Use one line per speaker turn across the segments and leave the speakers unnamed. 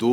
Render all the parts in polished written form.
2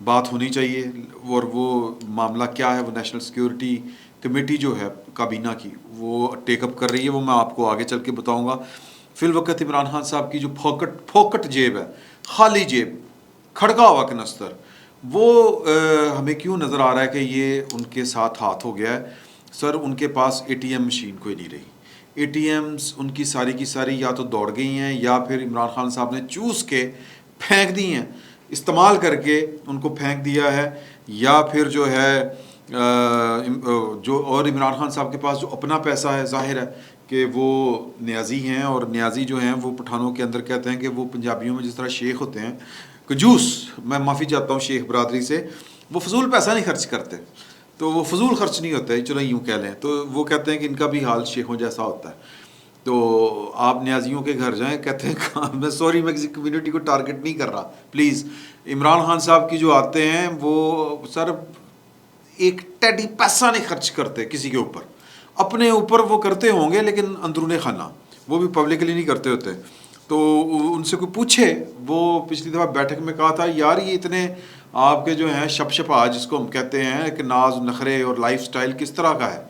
بات ہونی چاہیے، اور وہ معاملہ کیا ہے وہ نیشنل سیکیورٹی کمیٹی جو ہے کابینہ کی وہ ٹیک اپ کر رہی ہے، وہ میں آپ کو آگے چل کے بتاؤں گا۔ فی الوقت عمران خان صاحب کی جو پھوکٹ جیب ہے، خالی جیب، کھڑکا ہوا کنستر، وہ ہمیں کیوں نظر آ رہا ہے کہ یہ ان کے ساتھ ہاتھ ہو گیا ہے؟ سر ان کے پاس اے ٹی ایم مشین کوئی نہیں رہی، اے ٹی ایمز ان کی ساری یا تو دوڑ گئی ہیں یا پھر عمران خان صاحب نے چوس کے پھینک دی ہیں، استعمال کر کے ان کو پھینک دیا ہے، یا پھر جو ہے جو اور عمران خان صاحب کے پاس جو اپنا پیسہ ہے، ظاہر ہے کہ وہ نیازی ہیں، اور نیازی جو ہیں وہ پٹھانوں کے اندر کہتے ہیں کہ وہ پنجابیوں میں جس طرح شیخ ہوتے ہیں کنجوس، میں معافی چاہتا ہوں شیخ برادری سے، وہ فضول پیسہ نہیں خرچ کرتے، تو وہ فضول خرچ نہیں ہوتا ہے، چلو یوں کہہ لیں، تو وہ کہتے ہیں کہ ان کا بھی حال شیخوں جیسا ہوتا ہے۔ تو آپ نیازیوں کے گھر جائیں، کہتے ہیں میں سوری میں کسی کمیونٹی کو ٹارگٹ نہیں کر رہا پلیز، عمران خان صاحب کی جو آتے ہیں وہ سر ایک ٹیڈی پیسہ نہیں خرچ کرتے کسی کے اوپر، اپنے اوپر وہ کرتے ہوں گے لیکن اندرون خانہ وہ بھی پبلکلی نہیں کرتے ہوتے۔ تو ان سے کوئی پوچھے، وہ پچھلی دفعہ بیٹھک میں کہا تھا یار یہ اتنے آپ کے جو ہیں شپا جس کو ہم کہتے ہیں کہ ناز نخرے اور لائف سٹائل کس طرح کا ہے،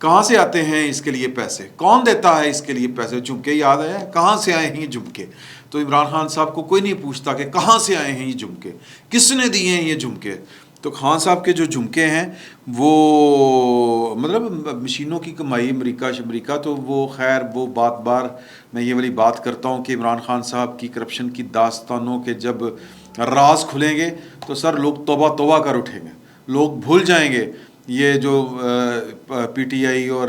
کہاں سے آتے ہیں اس کے لیے پیسے، کون دیتا ہے اس کے لیے پیسے، جھمکے یاد ہے کہاں سے آئے ہیں یہ جھمکے؟ تو عمران خان صاحب کو کوئی نہیں پوچھتا کہ کہاں سے آئے ہیں یہ جھمکے، کس نے دیے ہیں یہ جھمکے؟ تو خان صاحب کے جو جھمکے ہیں وہ مطلب مشینوں کی کمائی، امریکہ تو وہ خیر وہ بات بار میں یہ والی بات کرتا ہوں کہ عمران خان صاحب کی کرپشن کی داستانوں کے جب راز کھلیں گے تو سر لوگ توبہ توبہ کر اٹھیں گے، لوگ بھول جائیں گے یہ جو پی ٹی آئی اور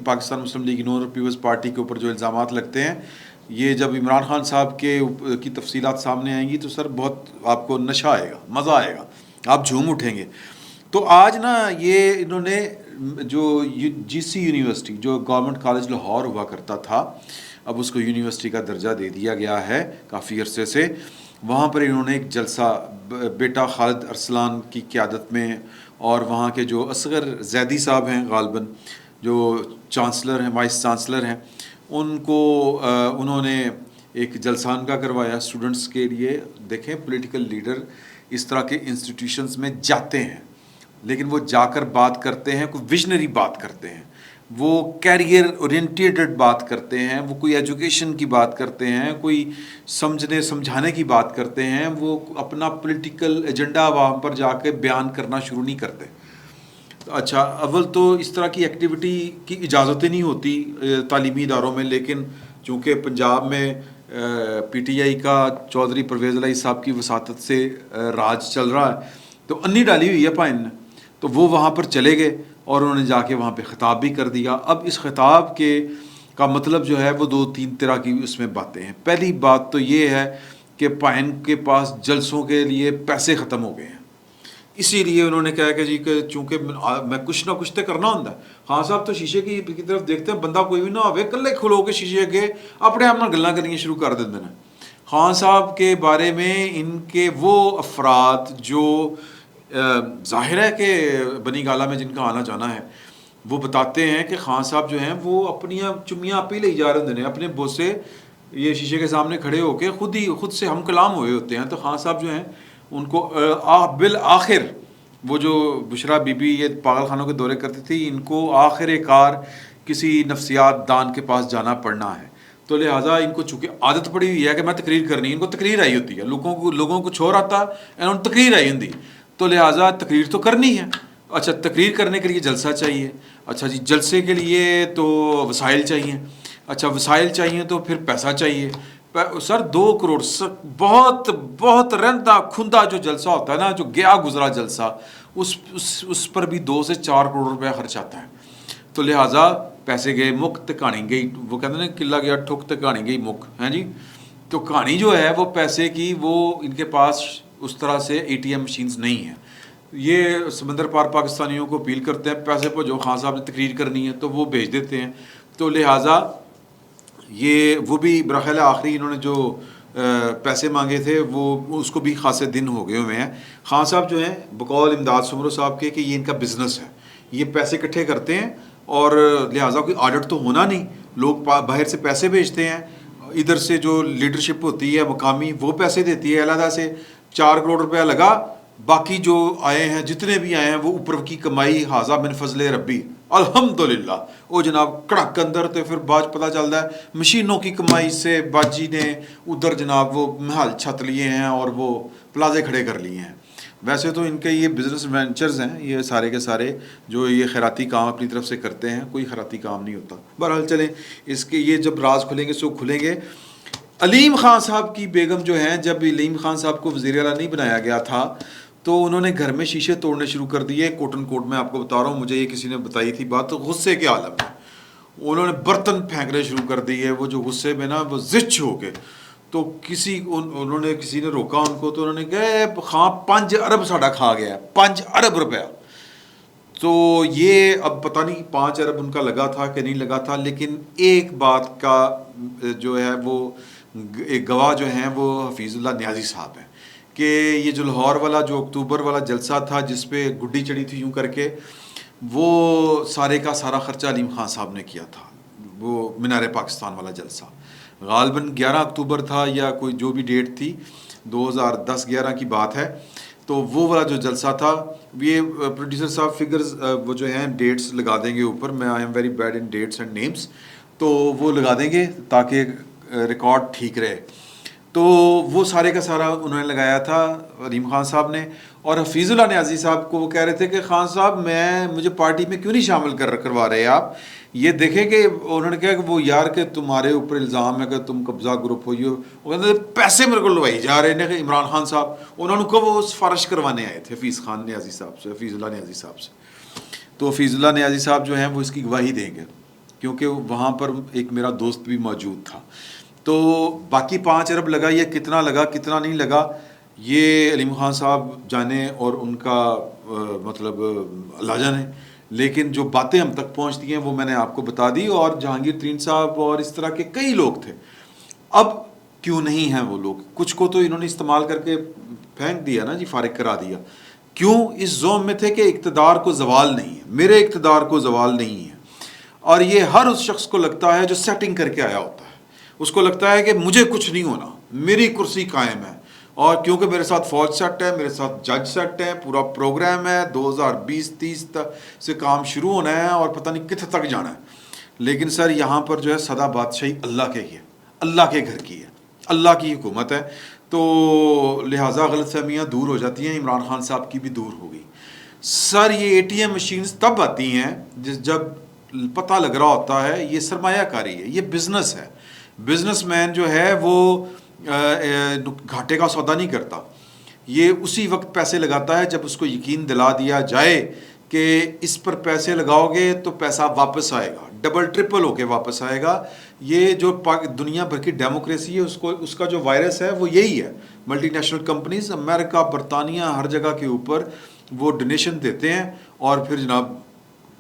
پاکستان مسلم لیگ نون اور پیپلز پارٹی کے اوپر جو الزامات لگتے ہیں، یہ جب عمران خان صاحب کی تفصیلات سامنے آئیں گی تو سر بہت آپ کو نشہ آئے گا، مزہ آئے گا، آپ جھوم اٹھیں گے۔ تو آج نا یہ انہوں نے جو جی سی یونیورسٹی جو گورنمنٹ کالج لاہور ہوا کرتا تھا، اب اس کو یونیورسٹی کا درجہ دے دیا گیا ہے کافی عرصے سے، وہاں پر انہوں نے ایک جلسہ بیٹا خالد ارسلان کی قیادت میں، اور وہاں کے جو اصغر زیدی صاحب ہیں غالباً جو چانسلر ہیں، وائس چانسلر ہیں، ان کو انہوں نے ایک جلسہ ان کا کروایا اسٹوڈنٹس کے لیے۔ دیکھیں پولیٹیکل لیڈر اس طرح کے انسٹیٹیوشنز میں جاتے ہیں، لیکن وہ جا کر بات کرتے ہیں، کوئی ویژنری بات کرتے ہیں، وہ کیریئر اورینٹیڈ بات کرتے ہیں، وہ کوئی ایجوکیشن کی بات کرتے ہیں، کوئی سمجھنے سمجھانے کی بات کرتے ہیں، وہ اپنا پولیٹیکل ایجنڈا وہاں پر جا کے بیان کرنا شروع نہیں کرتے۔ اچھا اول تو اس طرح کی ایکٹیویٹی کی اجازتیں نہیں ہوتی تعلیمی اداروں میں، لیکن چونکہ پنجاب میں پی ٹی آئی کا چودھری پرویز الہی صاحب کی وساطت سے راج چل رہا ہے، تو انی ڈالی ہوئی ہے پائن نے، تو وہ وہاں پر چلے گئے اور انہوں نے جا کے وہاں پہ خطاب بھی کر دیا۔ اب اس خطاب کا مطلب جو ہے وہ 2-3 طرح کی اس میں باتیں ہیں۔ پہلی بات تو یہ ہے کہ پائن کے پاس جلسوں کے لیے پیسے ختم ہو گئے ہیں، اسی لیے انہوں نے کہا کہ جی کہ چونکہ میں کچھ نہ کچھ تو کرنا ہوتا ہے۔ خان صاحب تو شیشے کی طرف دیکھتے ہیں، بندہ کوئی بھی نہ ہوئے کلے کھلو کے شیشے اگے اپنے آپ نہ گلاں کرنی شروع کر دیتے ہیں۔ خان صاحب کے بارے میں ان کے وہ افراد جو ظاہر ہے کہ بنی گالہ میں جن کا آنا جانا ہے، وہ بتاتے ہیں کہ خان صاحب جو ہیں وہ اپنی چمیاں آپ ہی لے جا رہے ہیں، اپنے بوسے یہ شیشے کے سامنے کھڑے ہو کے خود سے ہم کلام ہوئے ہوتے ہیں۔ تو خان صاحب جو ہیں ان کو بالآخر وہ جو بشرا بی بی یہ پاگل خانوں کے دورے کرتی تھی، ان کو آخر کار کسی نفسیات دان کے پاس جانا پڑنا ہے، تو لہٰذا ان کو چونکہ عادت پڑی ہوئی ہے کہ میں تقریر کرنی، ان کو تقریر آئی ہوتی ہے، لوگوں کو چھوڑ آتا انہوں نے تقریر آئی ہوں، تو لہٰذا تقریر تو کرنی ہے۔ اچھا تقریر کرنے کے لیے جلسہ چاہیے، اچھا جی جلسے کے لیے تو وسائل چاہیے، اچھا وسائل چاہیے تو پھر پیسہ چاہیے۔ سر 2 کروڑ بہت رہندہ کھندا جو جلسہ ہوتا ہے نا، جو گیا گزرا جلسہ، اس پر بھی 2 سے 4 کروڑ روپیہ خرچ آتا ہے۔ تو لہٰذا پیسے گئے مک تو کہانی گئی، وہ کہتے ہیں نا قلعہ گیا ٹھک تو کہانی گئی مک، ہیں جی۔ تو کہانی جو ہے وہ پیسے کی، وہ ان کے پاس اس طرح سے اے ٹی ایم مشینز نہیں ہیں۔ یہ سمندر پار پاکستانیوں کو اپیل کرتے ہیں پیسے پہ، جو خان صاحب نے تقریر کرنی ہے تو وہ بھیج دیتے ہیں۔ تو لہٰذا یہ وہ بھی برخیل آخری انہوں نے جو پیسے مانگے تھے وہ اس کو بھی خاصے دن ہو گئے ہوئے ہیں۔ خان صاحب جو ہیں بقول امداد سمرو صاحب کے کہ یہ ان کا بزنس ہے، یہ پیسے اکٹھے کرتے ہیں اور لہٰذا کوئی آڈٹ تو ہونا نہیں، لوگ باہر سے پیسے بھیجتے ہیں، ادھر سے جو لیڈرشپ ہوتی ہے مقامی وہ پیسے دیتی ہے علیحدہ سے، 4 کروڑ روپیہ لگا باقی جو آئے ہیں جتنے بھی آئے ہیں وہ اوپر کی کمائی حاضہ من فضل ربی الحمدللہ وہ جناب کڑک اندر تو پھر بعد پتہ چلتا ہے مشینوں کی کمائی سے باجی نے ادھر جناب وہ محل چھت لیے ہیں اور وہ پلازے کھڑے کر لیے ہیں. ویسے تو ان کے یہ بزنس وینچرز ہیں یہ سارے کے سارے جو یہ خیراتی کام اپنی طرف سے کرتے ہیں, کوئی خیراتی کام نہیں ہوتا. بہرحال چلیں اس کے یہ جب راز کھلیں گے سو کھلیں گے. علیم خان صاحب کی بیگم جو ہیں, جب علیم خان صاحب کو وزیر اعلیٰ نہیں بنایا گیا تھا تو انہوں نے گھر میں شیشے توڑنے شروع کر دیے. کوٹن کوٹ میں آپ کو بتا رہا ہوں, مجھے یہ کسی نے بتائی تھی بات, تو غصے کے عالم میں انہوں نے برتن پھینکنے شروع کر دیے. وہ جو غصے میں نا وہ زچ ہو کے تو کسی نے روکا ان کو, تو انہوں نے کہا خان 5 ارب ساڈا کھا گیا, 5 ارب روپیہ. تو یہ اب پتہ نہیں 5 ارب ان کا لگا تھا کہ نہیں لگا تھا, لیکن ایک بات کا جو ہے وہ ایک گواہ جو ہیں وہ حفیظ اللہ نیازی صاحب ہیں کہ یہ جو لاہور والا جو اکتوبر والا جلسہ تھا جس پہ گڈی چڑھی تھی یوں کر کے, وہ سارے کا سارا خرچہ علیم خان صاحب نے کیا تھا. وہ مینار پاکستان والا جلسہ غالباً 11 اکتوبر تھا یا کوئی جو بھی ڈیٹ تھی, 2010-11 کی بات ہے. تو وہ والا جو جلسہ تھا, یہ پروڈیوسر صاحب فگرز وہ جو ہیں ڈیٹس لگا دیں گے اوپر, میں I am very bad in dates and names, تو وہ لگا دیں گے تاکہ ریکارڈ ٹھیک رہے. تو وہ سارے کا سارا انہوں نے لگایا تھا علیم خان صاحب نے. اور حفیظ اللہ نیازی صاحب کو وہ کہہ رہے تھے کہ خان صاحب مجھے پارٹی میں کیوں نہیں شامل کروا رہے آپ, یہ دیکھیں کہ انہوں نے کہا کہ وہ یار کہ تمہارے اوپر الزام ہے کہ تم قبضہ گروپ ہوئی ہو. وہ کہتے ہیں پیسے میرے کو لوائی جا رہے ہیں کہ عمران خان صاحب, انہوں نے کہا وہ سفارش کروانے آئے تھے حفیظ خان نیازی صاحب سے, حفیظ اللہ نیازی صاحب سے. تو حفیظ اللہ نیازی صاحب جو ہیں وہ اس کی گواہی دیں گے کیونکہ وہاں پر ایک میرا دوست بھی موجود تھا. تو باقی 5 ارب لگا, یہ کتنا لگا کتنا نہیں لگا یہ علیم خان صاحب جانے اور ان کا مطلب اللہ جانے, لیکن جو باتیں ہم تک پہنچتی ہیں وہ میں نے آپ کو بتا دی. اور جہانگیر ترین صاحب اور اس طرح کے کئی لوگ تھے. اب کیوں نہیں ہیں وہ لوگ, کچھ کو تو انہوں نے استعمال کر کے پھینک دیا نا جی, فارغ کرا دیا. کیوں؟ اس زوم میں تھے کہ اقتدار کو زوال نہیں ہے, میرے اقتدار کو زوال نہیں ہے. اور یہ ہر اس شخص کو لگتا ہے جو سیٹنگ کر کے آیا ہوتا ہے, اس کو لگتا ہے کہ مجھے کچھ نہیں ہونا, میری کرسی قائم ہے. اور کیونکہ میرے ساتھ فوج سیٹ ہے, میرے ساتھ جج سیٹ ہے, پورا پروگرام ہے, 2020-30 سے کام شروع ہونا ہے اور پتہ نہیں کتنے تک جانا ہے. لیکن سر یہاں پر جو ہے سدا بادشاہی اللہ کے ہی ہے, اللہ کے گھر کی ہے, اللہ کی حکومت ہے. تو لہٰذا غلط فہمیاں دور ہو جاتی ہیں. عمران خان صاحب کی بھی دور ہو گئی. سر یہ ATM مشینز تب آتی ہیں جب پتہ لگ رہا ہوتا ہے یہ سرمایہ کاری ہے, یہ بزنس ہے. بزنس مین جو ہے وہ گھاٹے کا سودا نہیں کرتا, یہ اسی وقت پیسے لگاتا ہے جب اس کو یقین دلا دیا جائے کہ اس پر پیسے لگاؤ گے تو پیسہ واپس آئے گا, ڈبل ٹرپل ہو کے واپس آئے گا. یہ جو دنیا بھر کی ڈیموکریسی ہے اس کا جو وائرس ہے وہ یہی ہے. ملٹی نیشنل کمپنیز امریکہ برطانیہ ہر جگہ کے اوپر وہ ڈونیشن دیتے ہیں اور پھر جناب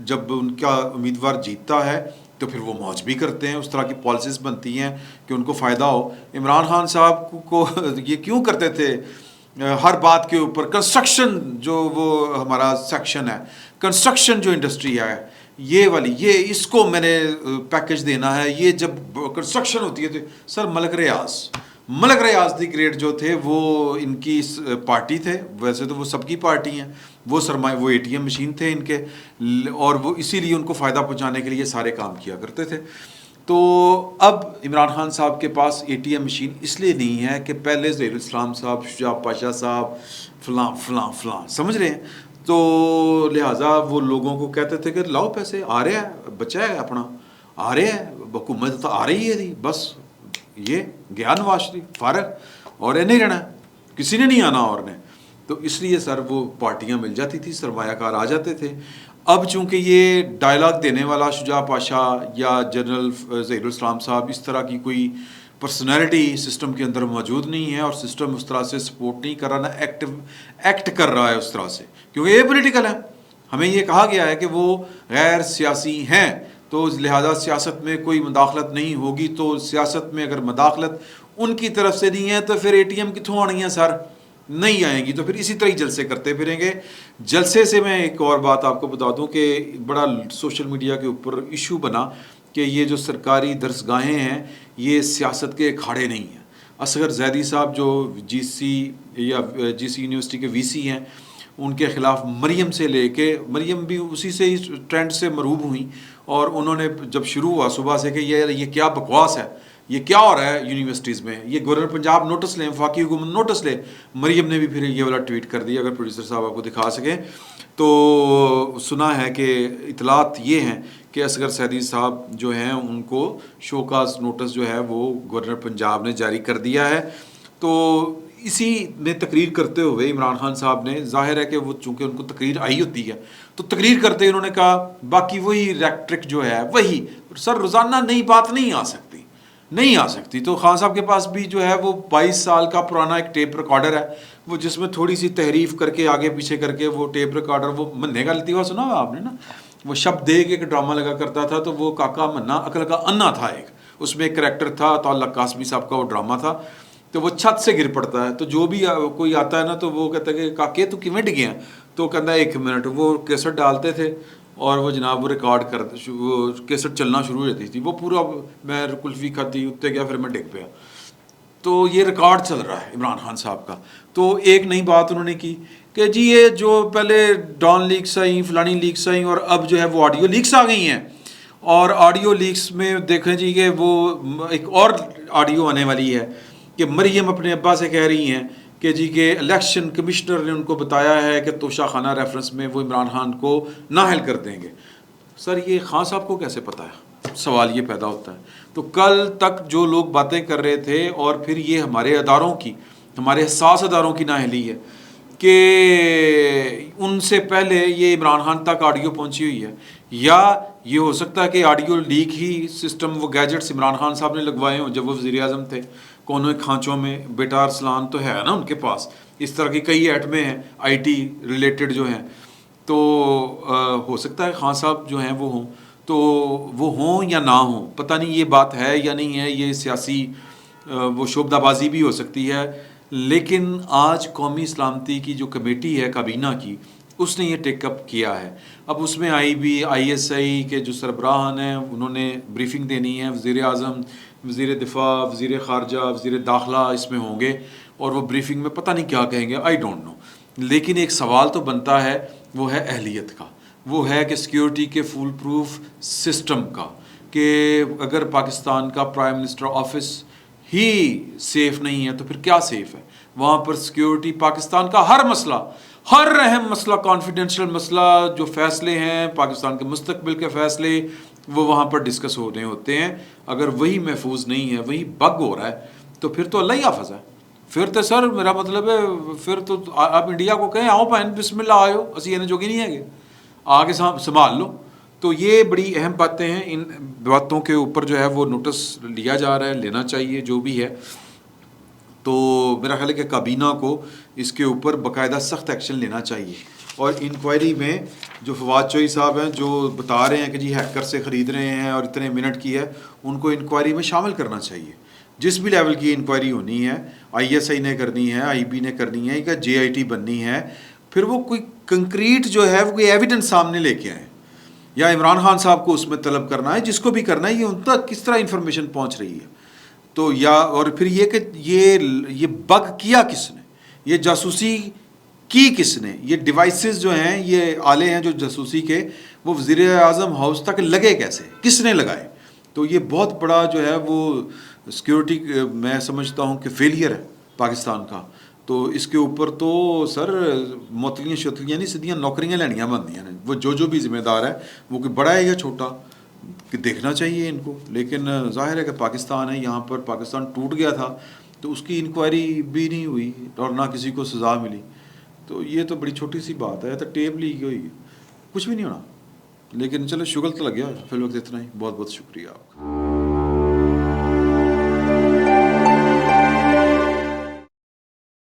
جب ان کا امیدوار جیتتا ہے تو پھر وہ موج بھی کرتے ہیں. اس طرح کی پالیسیز بنتی ہیں کہ ان کو فائدہ ہو. عمران خان صاحب کو یہ کیوں کرتے تھے ہر بات کے اوپر, کنسٹرکشن جو وہ ہمارا سیکشن ہے, کنسٹرکشن جو انڈسٹری ہے یہ والی, یہ اس کو میں نے پیکج دینا ہے. یہ جب کنسٹرکشن ہوتی ہے تو سر ملک ریاض دی گریٹ جو تھے وہ ان کی پارٹی تھے. ویسے تو وہ سب کی پارٹی ہیں, وہ سرمایہ وہ ATM مشین تھے ان کے, اور وہ اسی لیے ان کو فائدہ پہنچانے کے لیے سارے کام کیا کرتے تھے. تو اب عمران خان صاحب کے پاس ATM مشین اس لیے نہیں ہے کہ پہلے ظہیر الاسلام صاحب, شجاع پاشا صاحب, فلاں فلاں فلاں, سمجھ رہے ہیں. تو لہٰذا وہ لوگوں کو کہتے تھے کہ لاؤ پیسے, آ رہے ہیں بچہ ہے اپنا, آ رہے ہیں حکومت تو آ رہی ہے جی, بس یہ گیا نواز شریف فارغ, اور نہیں رہنا, کسی نے نہیں آنا اور نے. تو اس لیے سر وہ پارٹیاں مل جاتی تھی, سرمایہ کار آ جاتے تھے. اب چونکہ یہ ڈائلاگ دینے والا شجاع پاشا یا جنرل ظہیر الاسلام صاحب اس طرح کی کوئی پرسنالٹی سسٹم کے اندر موجود نہیں ہے, اور سسٹم اس طرح سے سپورٹ نہیں کر رہا, نہ ایکٹ کر رہا ہے اس طرح سے, کیونکہ یہ پولیٹیکل ہے. ہمیں یہ کہا گیا ہے کہ وہ غیر سیاسی ہیں, تو لہذا سیاست میں کوئی مداخلت نہیں ہوگی. تو سیاست میں اگر مداخلت ان کی طرف سے نہیں ہے تو پھر ATM کتوں آنی ہے سر, نہیں آئیں گی. تو پھر اسی طرح ہی جلسے کرتے پھریں گے. جلسے سے میں ایک اور بات آپ کو بتا دوں کہ بڑا سوشل میڈیا کے اوپر ایشو بنا کہ یہ جو سرکاری درسگاہیں ہیں یہ سیاست کے اکھاڑے نہیں ہیں. اصغر زیدی صاحب جو جی سی یا جی سی یونیورسٹی کے وی سی ہیں، ان کے خلاف مریم سے لے کے، مریم بھی اسی سے ہی ٹرینڈ سے مرعوب ہوئیں، اور انہوں نے جب شروع ہوا صبح سے کہ یہ کیا بکواس ہے، یہ کیا ہو رہا ہے یونیورسٹیز میں، یہ گورنر پنجاب نوٹس لیں، وفاقی حکومت نوٹس لے، مریم نے بھی پھر یہ والا ٹویٹ کر دیا. اگر پروڈیوسر صاحب آپ کو دکھا سکیں تو سنا ہے کہ اطلاعات یہ ہیں کہ اصغر سیدی صاحب جو ہیں ان کو شوکاز نوٹس جو ہے وہ گورنر پنجاب نے جاری کر دیا ہے. تو اسی میں تقریر کرتے ہوئے عمران خان صاحب نے، ظاہر ہے کہ وہ چونکہ ان کو تقریر آئی ہوتی ہے، تو تقریر کرتے انہوں نے کہا باقی وہی ریکٹرک جو ہے وہی، سر روزانہ نئی بات نہیں آ سکتی. تو خان صاحب کے پاس بھی جو ہے وہ 22 سال کا پرانا ایک ٹیپ ریکارڈر ہے، وہ جس میں تھوڑی سی تحریف کر کے آگے پیچھے کر کے وہ ٹیپ ریکارڈر، وہ مننے کا لطیفہ سنا ہوا آپ نے نا، وہ شب دے کے ایک ڈرامہ لگا کرتا تھا، تو وہ کاکا منا عقل کا انا تھا، ایک اس میں ایک کریکٹر تھا تعلق قاسمی صاحب کا، وہ ڈرامہ تھا، تو وہ چھت سے گر پڑتا ہے، تو جو بھی کوئی آتا ہے نا تو وہ کہتا ہے کہ کاکے تو کیویں ڈگیا، تو کہتا ہے 1 منٹ، وہ کیسٹ ڈالتے تھے اور وہ جناب وہ ریکارڈ کرتے، وہ کیسٹ چلنا شروع ہو جاتی تھی، وہ پورا میں کلفی کھاتی اتنے گیا، پھر میں ڈگ پیا. تو یہ ریکارڈ چل رہا ہے عمران خان صاحب کا. تو ایک نئی بات انہوں نے کی کہ جی یہ جو پہلے ڈان لیکس آئیں، فلانی لیکس آئیں، اور اب جو ہے وہ آڈیو لیکس آ گئی ہیں، اور آڈیو لیکس میں دیکھیں جی کہ وہ ایک اور آڈیو آنے والی ہے کہ مریم اپنے ابا سے کہہ رہی ہیں کہ جی کہ الیکشن کمشنر نے ان کو بتایا ہے کہ توشہ خانہ ریفرنس میں وہ عمران خان کو نااہل کر دیں گے. سر یہ خان صاحب کو کیسے پتہ ہے؟ سوال یہ پیدا ہوتا ہے. تو کل تک جو لوگ باتیں کر رہے تھے، اور پھر یہ ہمارے اداروں کی، ہمارے حساس اداروں کی نااہلی ہے کہ ان سے پہلے یہ عمران خان تک آڈیو پہنچی ہوئی ہے، یا یہ ہو سکتا ہے کہ آڈیو لیک ہی سسٹم، وہ گیجٹس عمران خان صاحب نے لگوائے ہوں جب وہ وزیر اعظم تھے، کونوں کھانچوں میں. بیٹا ارسلان تو ہے نا ان کے پاس، اس طرح کی کئی ایٹمیں ہیں آئی ٹی ریلیٹڈ جو ہیں، تو ہو سکتا ہے خان صاحب جو ہیں وہ ہوں، تو وہ ہوں یا نہ ہوں، پتہ نہیں یہ بات ہے یا نہیں ہے، یہ سیاسی وہ شعبدہ بازی بھی ہو سکتی ہے. لیکن آج قومی سلامتی کی جو کمیٹی ہے کابینہ کی، اس نے یہ ٹیک اپ کیا ہے. اب اس میں آئی ایس آئی کے جو سربراہان ہیں انہوں نے بریفنگ دینی ہے، وزیر اعظم، وزیر دفاع، وزیر خارجہ، وزیر داخلہ اس میں ہوں گے، اور وہ بریفنگ میں پتہ نہیں کیا کہیں گے، آئی ڈونٹ نو. لیکن ایک سوال تو بنتا ہے، وہ ہے اہلیت کا، وہ ہے کہ سیکیورٹی کے فول پروف سسٹم کا، کہ اگر پاکستان کا پرائم منسٹر آفس ہی سیف نہیں ہے تو پھر کیا سیف ہے؟ وہاں پر سیکیورٹی، پاکستان کا ہر مسئلہ، ہر اہم مسئلہ، کانفیڈینشیل مسئلہ، جو فیصلے ہیں پاکستان کے مستقبل کے فیصلے، وہ وہاں پر ڈسکس ہونے ہوتے ہیں. اگر وہی محفوظ نہیں ہے، وہی بگ ہو رہا ہے، تو پھر تو اللہ ہی حافظ ہے. پھر تو سر میرا مطلب ہے، پھر تو آپ انڈیا کو کہیں آؤ بہن بسم اللہ آئو، اسی اینے جوگی نہیں ہے گے، آگے سنبھال لو. تو یہ بڑی اہم باتیں ہیں، ان باتوں کے اوپر جو ہے وہ نوٹس لیا جا رہا ہے، لینا چاہیے جو بھی ہے. تو میرا خیال ہے کہ کابینہ کو اس کے اوپر باقاعدہ سخت ایکشن لینا چاہیے، اور انکوائری میں جو فواد چوہی صاحب ہیں جو بتا رہے ہیں کہ جی ہیکر سے خرید رہے ہیں اور اتنے منٹ کی ہے، ان کو انکوائری میں شامل کرنا چاہیے. جس بھی لیول کی انکوائری ہونی ہے، آئی ایس آئی نے کرنی ہے، آئی بی نے کرنی ہے، یا جے آئی ٹی بننی ہے، پھر وہ کوئی کنکریٹ جو ہے وہ کوئی ایویڈنس سامنے لے کے آئیں، یا عمران خان صاحب کو اس میں طلب کرنا ہے، جس کو بھی کرنا ہے، یہ ان تک کس طرح انفارمیشن پہنچ رہی ہے. تو یا اور پھر یہ کہ یہ بگ کیا کس نے، یہ جاسوسی کی کس نے، یہ ڈیوائسز جو ہیں، یہ آلے ہیں جو جاسوسی کے، وہ وزیر اعظم ہاؤس تک لگے کیسے، کس نے لگائے؟ تو یہ بہت بڑا جو ہے وہ سیکیورٹی میں سمجھتا ہوں کہ فیلئر ہے پاکستان کا. تو اس کے اوپر تو سر معطلیاں شتلیاں نہیں، سیدھیاں نوکریاں لینیاں بنਦੀਆਂ ہیں. وہ جو بھی ذمہ دار ہے، وہ کوئی بڑا ہے یا چھوٹا، کہ دیکھنا چاہیے ان کو. لیکن ظاہر ہے کہ پاکستان ہے، یہاں پر پاکستان ٹوٹ گیا تھا تو اس کی انکوائری بھی نہیں ہوئی اور نہ کسی کو سزا ملی. تو یہ تو بڑی چھوٹی سی بات ہے، تو ٹیپ لیک ہوئی، کچھ بھی نہیں ہونا. لیکن چلو شغل تو لگ گیا. فی الوقت اتنا ہی. بہت بہت شکریہ آپ کا.